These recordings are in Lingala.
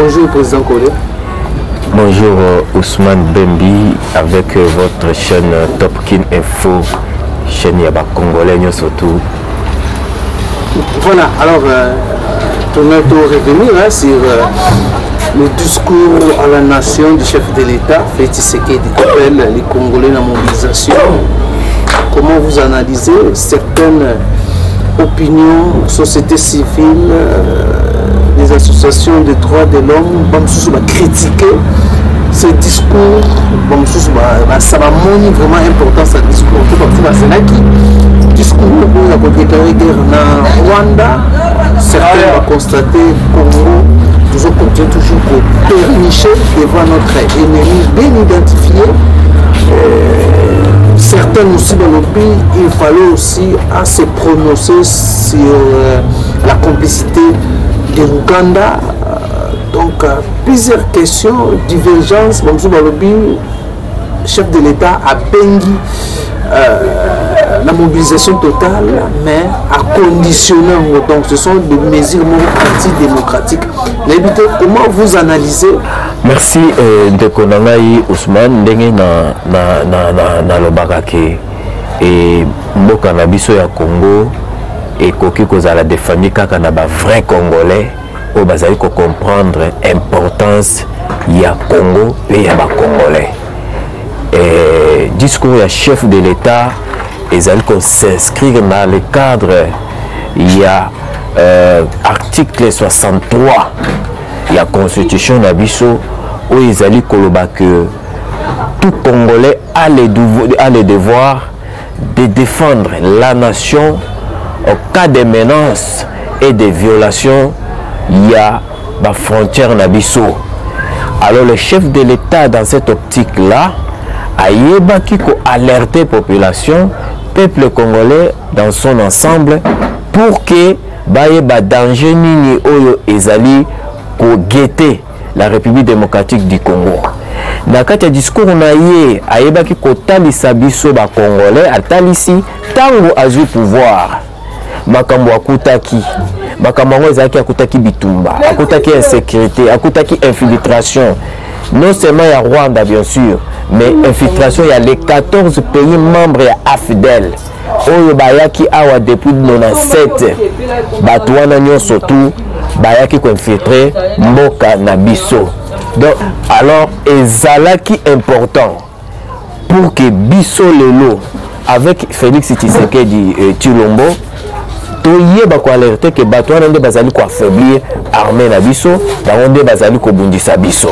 Bonjour, Président Collé. Bonjour, Ousmane Bembi, avec votre chaîne Topkin Info, chaîne Yaba Congolais, surtout. Voilà, alors, on est revenir sur le discours à la nation du chef de l'État, Félix Tshisekedi, qui appelle les Congolais à la mobilisation. Comment vous analysez certaines opinions, société civile, les associations de droits de l'homme, va critiquer ce discours, ça va montrer vraiment important ce discours. Tout comme ça, c'est discours où il a déclaré guerre dans Rwanda, certains vont constater que Congo continue toujours à pernicher devant notre ennemi bien identifié. Certains aussi dans le pays, il fallait aussi se prononcer sur la complicité de l'Ouganda. Donc, plusieurs questions, divergences. Dans le pays, le chef de l'État a béni la mobilisation totale, mais à conditionner. Donc, ce sont des mesures antidémocratiques. Comment vous analysez? Merci de Konangaï Ousmane, ndenge na lobakake et mboka na biso ya Congo et koki kozala des familles kaka na ba vrai Congolais o bazali ko comprendre importance ya Congo et ya ba Congolais. Et discours ya chef de l'État ezali ko s'inscrire dans le cadre ya article 63 ya constitution na biso où ils allaient koloba que tout Congolais a le devoir de défendre la nation au cas de menaces et de violations. Il y a la frontière nabiso. Alors le chef de l'État dans cette optique-là a alerté la population, peuple congolais dans son ensemble, pour que ba danger nini oyo ezali ko guetter la République démocratique du Congo. Dans le discours na ye ayebaki kotalisa biso ba Congolais atalisi tango azui pouvoir makambo akutaki makambo ezaki akutaki bitumba akutaki insécurité akutaki infiltration non seulement ya Rwanda bien sûr mais infiltration il y a les 14 pays membres ya AFDEL oyo bayaki awa depuis 97 batwana nyonso tout bayaki ko infiltrer mboka na biso. Donc alors ezalaki important pour que biso lelo avec Félix Tshisekedi Tshilombo toyeba ko alerter que batwana nde bazali ko affaiblir armée na biso bango nde bazali ko bundisa biso.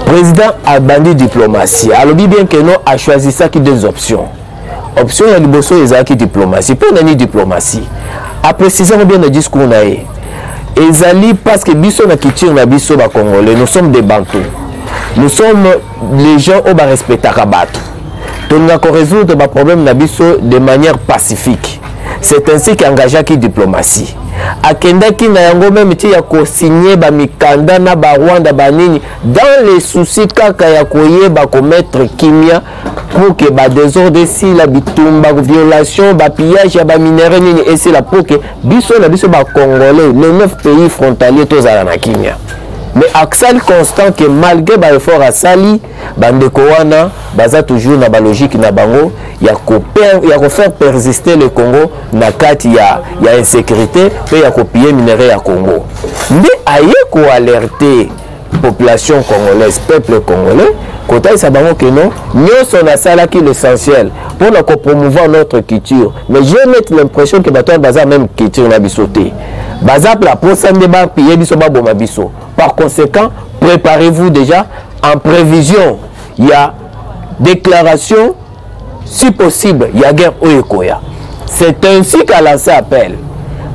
Président a bandi diplomatie alobi bien que non a choisi ça qui deux options. Option ya liboso ezalaki diplomatie pour nani diplomatie a préciser bien le discours na ye ezali parce que biso na culture na biso ba Congolais nous sommes des Bantous, nous sommes les gens au ba respectaka bato donc na ko résoudre ba problème na biso de manière pacifique. C'est ainsi qu'engagea qui diplomatie akendaki na yango même ti ya ko signer ba mikanda na ba Rwanda banini dans les soucis kaka ya koyeba ko mettre kimia pour que ba désordre si la bitumba violation ba pillage ya ba minéraux nini et c'est la pour que biso na biso ba Congolais les 9 pays frontaliers tozala na kimia. Mais accent constant que malgré ba effort à sali bandeko wana baza toujours na ba logique na bango ya ko faire persister le Congo na kati ya insécurité pe ya ko piller minéraux ya Congo. Mais aye ko alerter population congolaise, peuple congolais, côté ça bango que non, nous sommes à ça là qui l'essentiel pour nous promouvoir notre culture. Mais je mets l'impression que bateau baza même culture na bisoté. Baza la pour ça débat payer biso ba boma biso. Par conséquent, préparez-vous déjà en prévision. Il y a déclaration, si possible, il y a guerre Oyekoya. C'est ainsi qu'à lancé appel.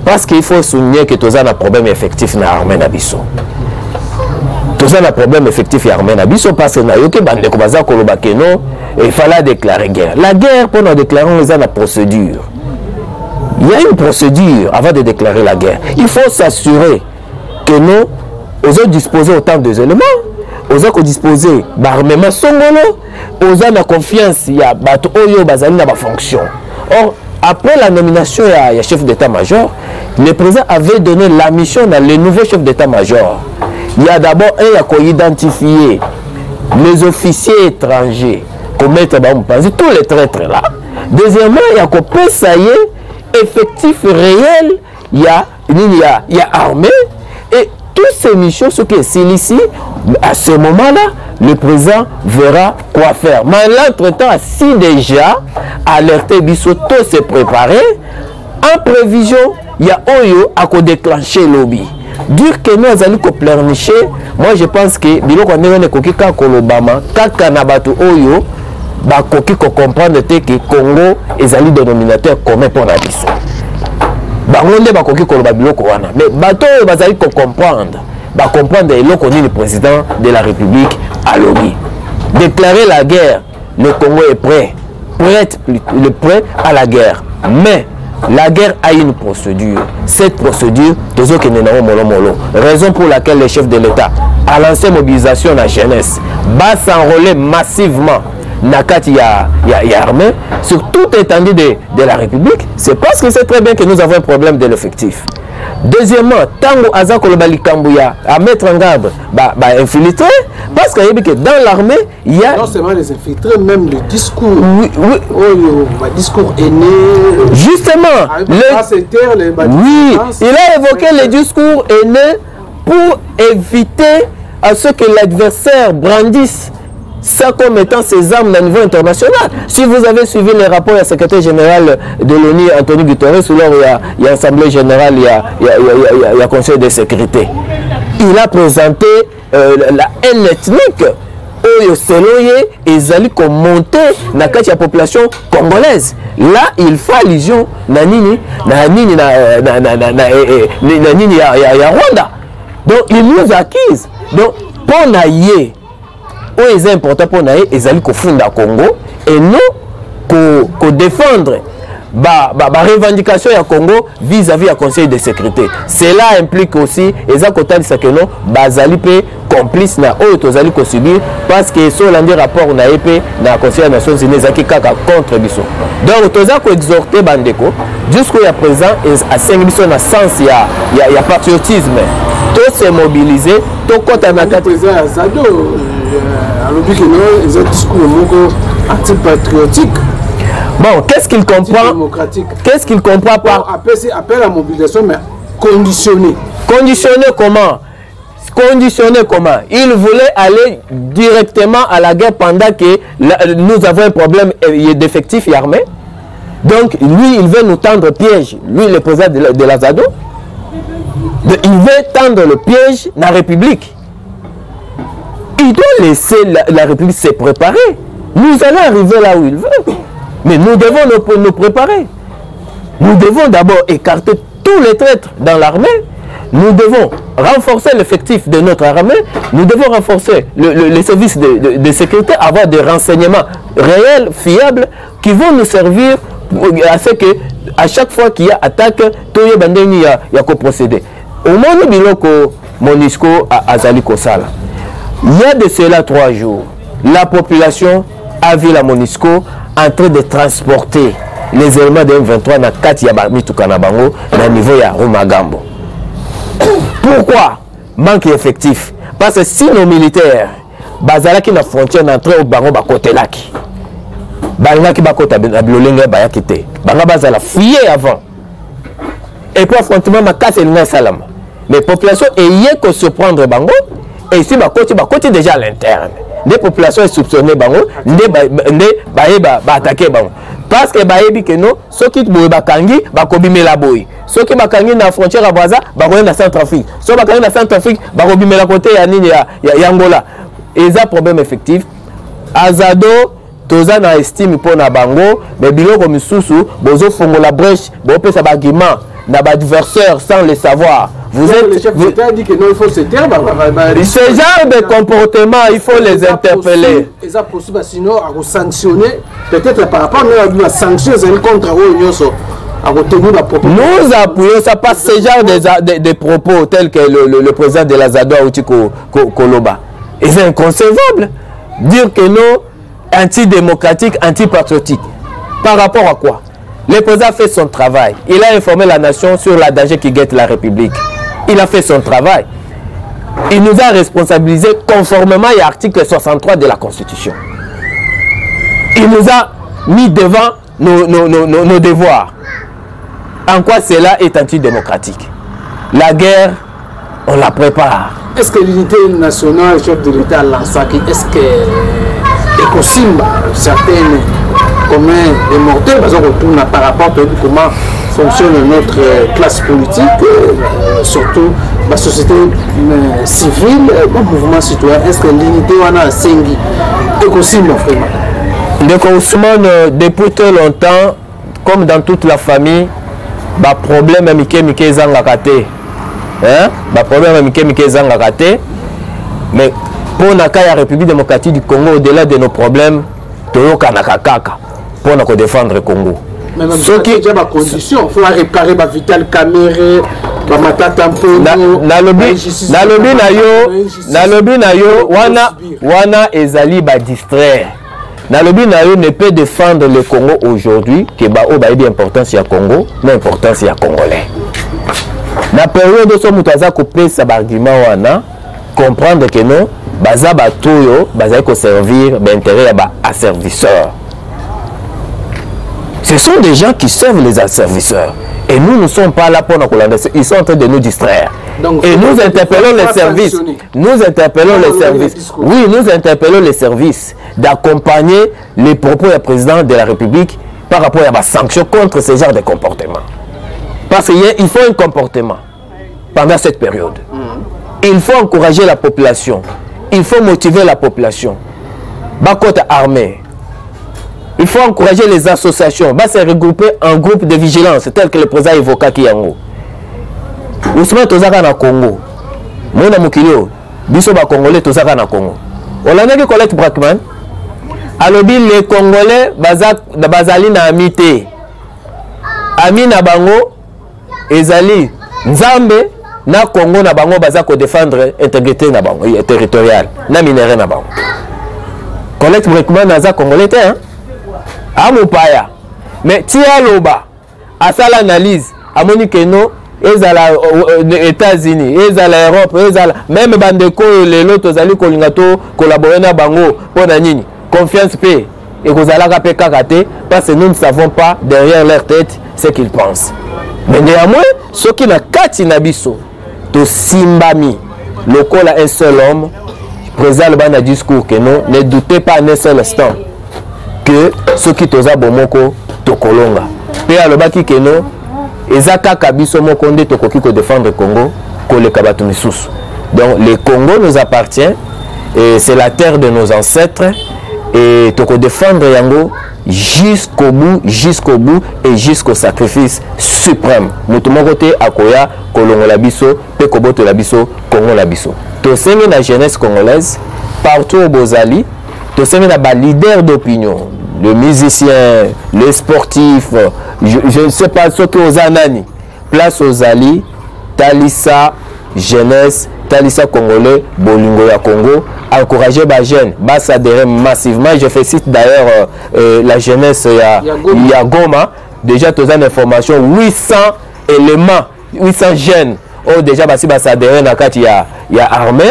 Parce qu'il faut souligner que tous avons un problème effectif dans l'armée Nabiso. Tous avons un problème effectif dans l'armée Nabiso parce que il fallait déclarer guerre. La guerre, pour nous déclarer, on a une procédure. Il y a une procédure avant de déclarer la guerre. Il faut s'assurer que nous osons disposer autant des éléments, osons disposer d'armement songolo, osons la confiance, il y a bateau oyo bazali na ba fonction. Or, après la nomination il y a chef d'état-major, le président avait donné la mission dans le nouveau chef d'état-major il y a d'abord un identifier les officiers étrangers, commettre tous les traîtres là. Deuxièmement, il y a ça y est, effectif réel, il y a armée, et toutes ces missions, ce qui est ici, à ce moment-là, le président verra quoi faire. Mais l'entretemps, si déjà alerté Bissotto s'est préparé, en prévision, il y a Oyo à déclencher le lobby. Dire que nous allons pleurnicher, moi je pense que biloko ndenge kokika kolobama kaka na bato Oyo ba koki ko comprendre que Congo ezali dénominateur commun pour la biso. Bango nde ba koki koloba biloko wana. Mais bato bazali ko comprendre, ba comprendre eloko ni le président de la République à lobby. Déclarer la guerre, le Congo est prêt à la guerre. Mais la guerre a une procédure. Cette procédure, raison pour laquelle le chef de l'État a lancé mobilisation de la jeunesse, va s'enrôler massivement Nakati ya armée sur toute étendue de la République. C'est parce que c'est très bien que nous avons un problème de l'effectif. Deuxièmement, Tango Azako Kambouya à mettre en garde, infiltré, parce qu'il y a que dans l'armée, il y a. Non seulement les infiltrés, même le discours. Oui, le discours aîné. Justement, oui, il a évoqué le discours aîné pour éviter à ce que l'adversaire brandisse ça comme étant ses armes au niveau international. Si vous avez suivi les rapports du secrétaire général de l'ONU, Antonio Guterres, il y a Assemblée générale, il y a Conseil de sécurité. Il a présenté la haine ethnique où Seloye et Zali ont monté dans la population congolaise. Là, il fait allusion à Rwanda. Donc, il nous accuse. Donc, pour naïe, c'est important pour nous, ils allaient fonder le Congo et nous pour défendre la revendication du Congo vis-à-vis du Conseil de sécurité. Cela implique aussi les accords que nous bazali complices na eux to subir parce que sur l'un des rapports na épée na Conseil des Nations Unies qui contre biso. Donc to za ko exhorter bandeko jusqu'à présent à 5 biso na sens il y a patriotisme. Tout se mobiliser, tout côté na président Azado ils ont un discours anti-patriotique. Bon, qu'est-ce qu'il comprend? Qu'est-ce qu'il comprend par appel à mobilisation, mais conditionné. Conditionné comment? Conditionné comment? Il voulait aller directement à la guerre pendant que nous avons un problème d'effectifs et armés. Donc, lui, il veut nous tendre piège. Lui, le président de l'Azado. Il veut tendre le piège dans la République. Il doit laisser la République se préparer. Nous allons arriver là où il veut. Mais nous devons nous préparer. Nous devons d'abord écarter tous les traîtres dans l'armée. Nous devons renforcer l'effectif de notre armée. Nous devons renforcer les services de sécurité, avoir des renseignements réels, fiables, qui vont nous servir à ce que, à chaque fois qu'il y a attaque, il y a qu'à procéder. Au moment où MONUSCO a Azali Kosala, il y a de cela 3 jours, la population a vu la MONUSCO en train de transporter les éléments de M23 dans 4 Yabamitoukanabango au niveau de Rumagambo. Pourquoi? Manque effectif. Parce que si nos militaires, bazalaki na frontière d'entrée au bango bakote laki, balaki bakota bilolenge bayakite, banga bazala fouiller avant. Et puis affrontement ma casse et salama. Mais population ayant que se prendre bango et ici bakoti déjà à l'interne. Les populations sont soupçonnées bango, attaquer bango. Parce que baebi que non, ceux qui boye bakangi bakobime la boy. Ceux qui bakangi na frontière à Brazza, bakoye na Centrafrique. Ceux qui bakangi na Centrafrique, bakobime la côté ya nini ya Angola. Et ça problème effectif. Azado toza na estime pour na bango, mais biloko misusu bozo fongo la brèche, bo pesa bagiment na ba adversaire sans le savoir. Vous êtes le chef d'État dit que non, il faut se taire. Ce genre de comportement, il faut les interpeller. Et ça possible, sinon à sanctionner, peut-être par rapport à la sanction contre nous appuyons ça pas ce genre de propos tels que le président de l'Azado Outiko Koloba. Et c'est inconcevable. Dire que non, antidémocratique, antipatriotique. Par rapport à quoi? Le président a fait son travail. Il a informé la nation sur la danger qui guette la République. Il a fait son travail. il nous a responsabilisés conformément à l'article 63 de la Constitution. Il nous a mis devant nos devoirs. En quoi cela est antidémocratique? La guerre, on la prépare. Est-ce que l'unité nationale, chef de l'État, est-ce que les possibles, certaines communs des mortels, parce qu'on retourne par rapport à comment fonctionne notre classe politique, surtout la société civile, le mouvement citoyen, est-ce que l'unité on a sengi est possible vraiment? Donc Ousmane, depuis très longtemps, comme dans toute la famille, le problème est Mike Zangakate. Le problème est Mike Zangakate. Mais pour la République démocratique du Congo, au-delà de nos problèmes, pour défendre le Congo. Mais ce qui est ma condition, il faut réparer ma Vital Caméré, ma matata Nalobi na yo, wana ezali ba distraire. Nalobi na yo ne peut défendre le Congo aujourd'hui que ba o ba bien importance ya Congo, mais importance ya Congolais. Na période où somo taza ko pesa ba argument wana, comprendre que non, baza ba toyo, baza ko servir ba intérêt ya ba asservisseurs. Ce sont des gens qui servent les asservisseurs. Et nous ne sommes pas là pour nous collaborer. Ils sont en train de nous distraire. Donc, et nous interpellons les services. Nous interpellons les services. Oui, nous interpellons les services d'accompagner les propos du président de la République par rapport à la sanction contre ce genre de comportement. Parce qu'il faut un comportement pendant cette période. Il faut encourager la population. Il faut motiver la population. Bakota armée. Il faut encourager les associations. Va se regrouper en groupe de vigilance, tel que le président évoqua Kiyango. Ousmane Tozaka na Congo. Mona Mukilio, biso ba Congolais Tozaka na Congo. On a dit Colette Brackman. Alobi les Congolais bazali na amité. Ami na bango ezali Nzambe na Congo na bango bazako défendre intégrité na bango territoriale na minéré na bango. Colette Brackman naza Congolais hein? Amopaya. Mais tia loba asala analyse amoni que non ezala États-Unis, ezala Europe, ezala même bandeko lelo tozali kolingato collaborer na bango pona nini confiance paix et kozalaka pe kakate parce que nous ne savons pas derrière leur tête ce qu'ils pensent. Mais néanmoins ceux qui na kati na biso to simbami lokola un seul homme président le bana discours que non ne doutez pas un seul instant que ceux qui toza bomoko tokolonga pe alobaki que non ezaka kabiso moko nde tokoki ko défendre le Congo koleka batu misusu. Donc le Congo nous appartient et c'est la terre de nos ancêtres et toko défendre yango jusqu'au bout et jusqu'au sacrifice suprême. Mutu moko te akoya kolongola biso pe koboto la biso Congo la biso. To sengi na jeunesse congolaise partout au Bozali, to sengi na ba leader d'opinion, le musicien, les sportifs, je ne sais pas ce que aux anani. Place aux Ali, Talissa, jeunesse, Talissa congolais, Bolingo ya Congo, encourager les jeunes, s'adhérer massivement. Je félicite d'ailleurs la jeunesse ya Goma. Déjà, tous les informations, 800 éléments, 800 jeunes ont déjà s'adhérer dans le ya armée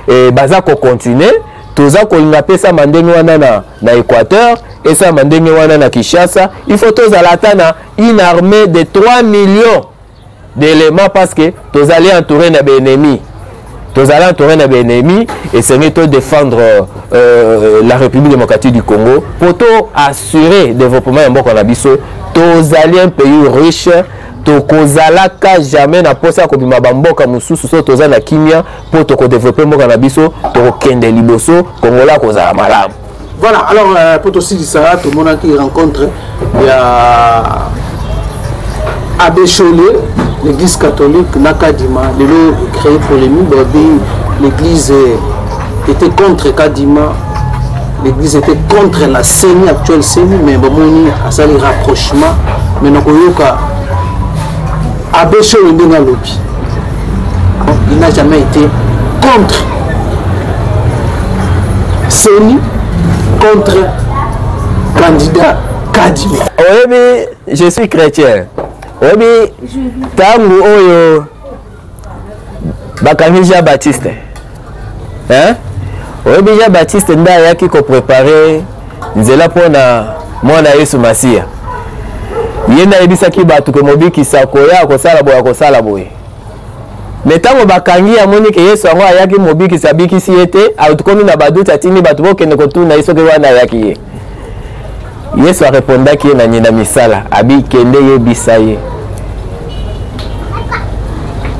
et baza ko continuer. Tous les ça na Équateur et ça na Kinshasa. Il faut tous une armée de 3 millions d'éléments parce que tous allez entourer nos ennemis. Tous allez entourer nos ennemis et c'est de défendre la République démocratique du Congo pour assurer le développement de Mboka-Nabiso. Tous allez un pays riche. Tokozalaka jamais na posa ko bima bamboka mususu so toza na kimia pour to ko développer mboka na biso to kende liboso kongola kozala malamu. Voilà, alors pour aussi ça tout le monde qui rencontre il y a Abbé Cholé, l'église catholique Nakadima, lelo créé polémique l'église était contre Kadima. L'église était contre la CENI actuelle CENI mais bomoni a sali rapprochement mais nakoyoka Abbé Cholé Ndengalobi, il n'a jamais été contre CENI, contre candidat Kadima. Oui, je suis chrétien. Oui, Tangu Oyo Bakamija Baptiste. hein oyebi Jean Baptiste nda ayaki koprépare nzela mpona mwana Yesu Masiya ye nayebisaki bato ke mobikisa koya kosala boye me ntango bakangi amoni ke Yesu yango ayaki mobikisa abikisi ye te atukomi na baduti atindi bato bokende kotuna ye soki wana ayaki ye Yesu arepondaki ye na nyina misala abikende yebisa ye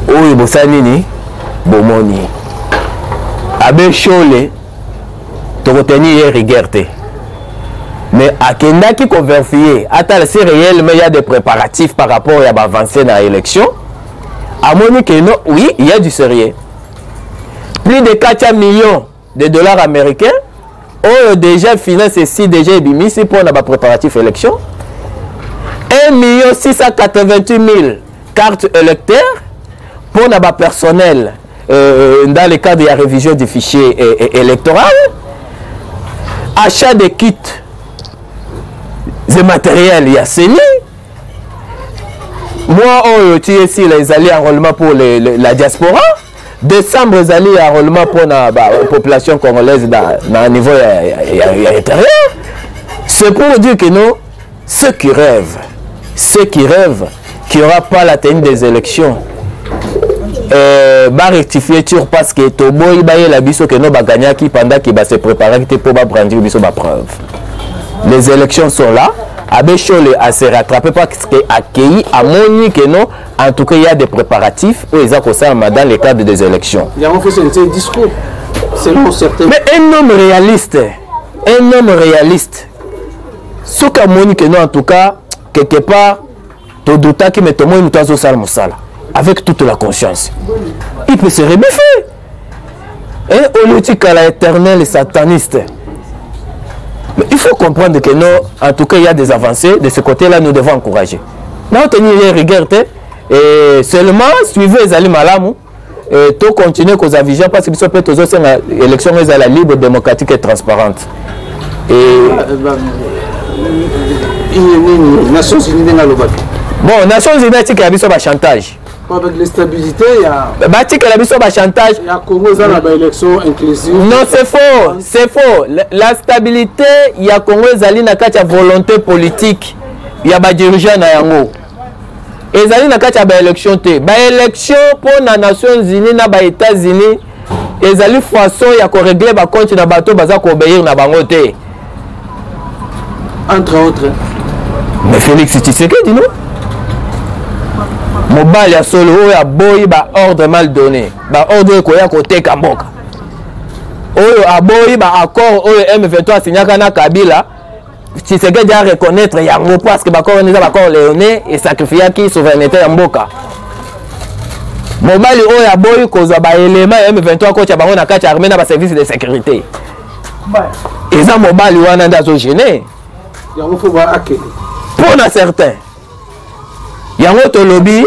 oyo bosala nini bomoni abe shole tokoteni ye rigueur te mais akendaki converfier attends si réellement il y a des préparatifs par rapport à avancer dans l'élection amoni que non oui il y a du sérieux plus de 4 millions de dollars américains ont déjà financé ici déjà ebimisi pour la préparatif élection 1 688 000 cartes électeurs pour le personnel dans le cadre de la révision du fichier électoral, achat de kits de matériel, il y a CENI. Moi, tu es ici, les alliés enrôlement pour la diaspora. Décembre, les alliés enrôlement pour la population congolaise dans le niveau intérieur. C'est pour dire que nous, ceux qui rêvent, qu'il n'y aura pas la tenue des élections, va rectifier sur parce que Tobo il la biso que nous va gagner qui pendant qu'il va se préparer pour brandir biso ma preuve. Les élections sont là. Abéchole à se rattraper parce que accueilli à Moni que non en tout cas il y a des préparatifs où ils ont dans le cadre des élections. Il y a un discours selon certains. Mais un homme réaliste ce qu'a Moni que non en tout cas quelque part tout doute qui met au moins une tasse au salon avec toute la conscience. Il peut se rebiffer. Et au lieu de l'éternel sataniste. Mais il faut comprendre que nous, en tout cas, il y a des avancées. De ce côté-là, nous devons encourager. Nous tenons les rigueurs. Et seulement, suivez les aliments malamu. Et tout continuer aux avisions parce que l'élection est la libre, démocratique et transparente. Et. Nations Unies dans le bateau. Bon, Nations Unies, il y a un chantage. Avec l'instabilité, il y a chantage. Il y a Congo, il y a élection inclusive. Non, c'est faux. C'est faux. La stabilité, il y a Congo, il y a une volonté politique. Il y a des dirigeants na yango. Et il y a une élection. Élection pour les Nations Unies, les États-Unis. Il y a une façon de régler les comptes na bateau pour obéir na bangote. Entre autres. Mais Félix Tshisekedi, non? Mobile ya solo ya boy ba ordre mal donné ba ordre ko ya côté Kamboka oyo aboyi ba accord oyo M23 signaka na Kabila Tshisekedi a reconnaître yango parce que ba corps neza ba corps léoné et sacrifier qui souveraineté ya mboka mobile oyo aboyi kozwa ba élément M23 ko tia bango na kati armée na ba service de sécurité eza mobile wana ndazo gêner yango faut ba akeli pour na certains yango to lobby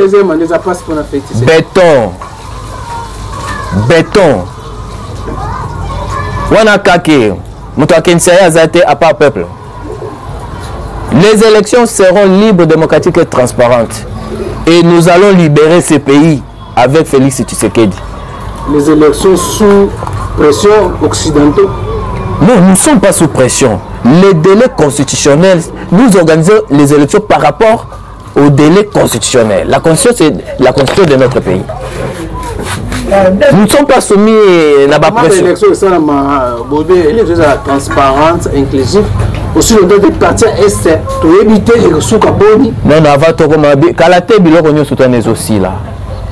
béton wana kake muto akenisa azate à part peuple. Les élections seront libres, démocratiques et transparentes et nous allons libérer ce pays avec Félix Tshisekedi. Les élections sous pression occidentale? Non, nous ne sommes pas sous pression. Les délais constitutionnels, nous organisons les élections par rapport au délai constitutionnel. La constitution, c'est la constitution de notre pays. Nous ne sommes pas soumis à la pression. L'élection est transparente, inclusive. Aussi, le droit de partir est pour éviter les ressources carbone. Non, non, avant tout, Kalate, Biloko, nous soutenons aussi là.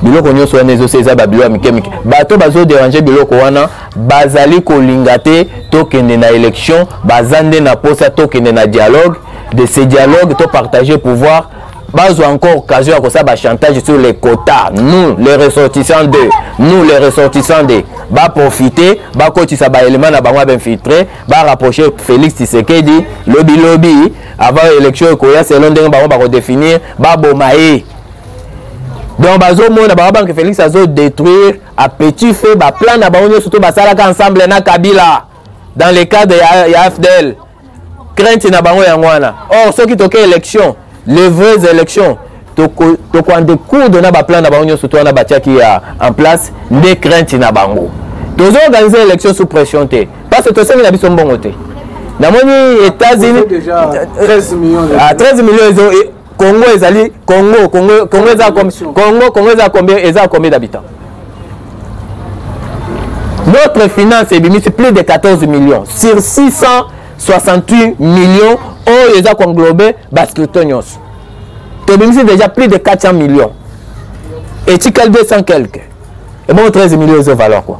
Biloko, nous soutenons aussi les Babylon, Mikemik. Bato, bazo déranger Biloko, wana, bazali kolingate, tokende na élection, bazande na posa, tokende na dialogue. De ces dialogues, to partager pouvoir. Bas encore occasion à ça chantage sur les quotas. Nous les ressortissants de va profiter, va cotiser ça élément na bango infiltré, va rapprocher Félix Tshisekedi, lobby avant l'élection koya selon ndenge bango ba redéfinir, ba bomaé. Donc bazo mona ba banque Félix azo détruire à petit feu ba plan na bango surtout ba salaka ensemble na Kabila dans le cadre ya FDL. Crainte na bango yangwana. Or ceux qui toquent élection les vraies élections, quand des cours de plan surtout en place, des craintes na bango. Nous avons organisé l'élection sous pression. Parce que tout ça, il y a des bon côté. Dans les États-Unis, 13 millions. 13 millions, Congo, combien d'habitants? Notre finance c'est plus de 14 millions. Sur 668 millions, ils ont conglobé Bascritonos. C'est déjà plus de 400 millions. Et tu calmes 200 quelques. Et bon, 13 millions de valeur quoi.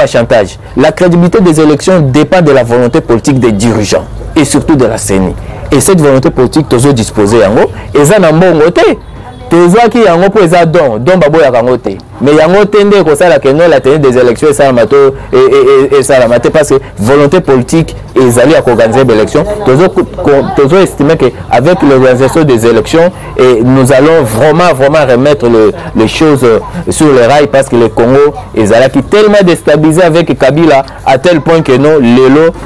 Chantage. La crédibilité des élections dépend de la volonté politique des dirigeants et surtout de la CENI. Et cette volonté politique, tous disposés en haut, et ça n'a pas côté. Tous qui en haut pour les dons babo ya kangote. Mais y a un tendé que ça la que la tenue des élections et ça et ça la maté parce que volonté politique et allés à organiser des élections. Tous estimé que avec l'organisation des élections et nous allons vraiment remettre les choses sur les rails parce que le Congo est allé qui tellement déstabilisé avec Kabila à tel point que non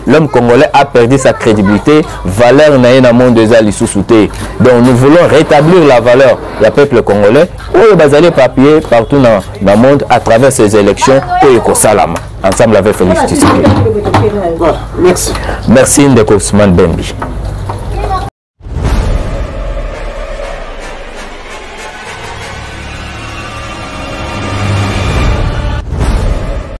l'homme congolais a perdu sa crédibilité, valeur n'a un monde des alliés sous-soutés. Donc nous voulons rétablir la valeur du peuple congolais où les allés papier partout dans le monde à travers ces élections et Salama. Ensemble avec Félix Tshisekedi. Voilà, merci. Merci Ndeko Ousmane Bembi.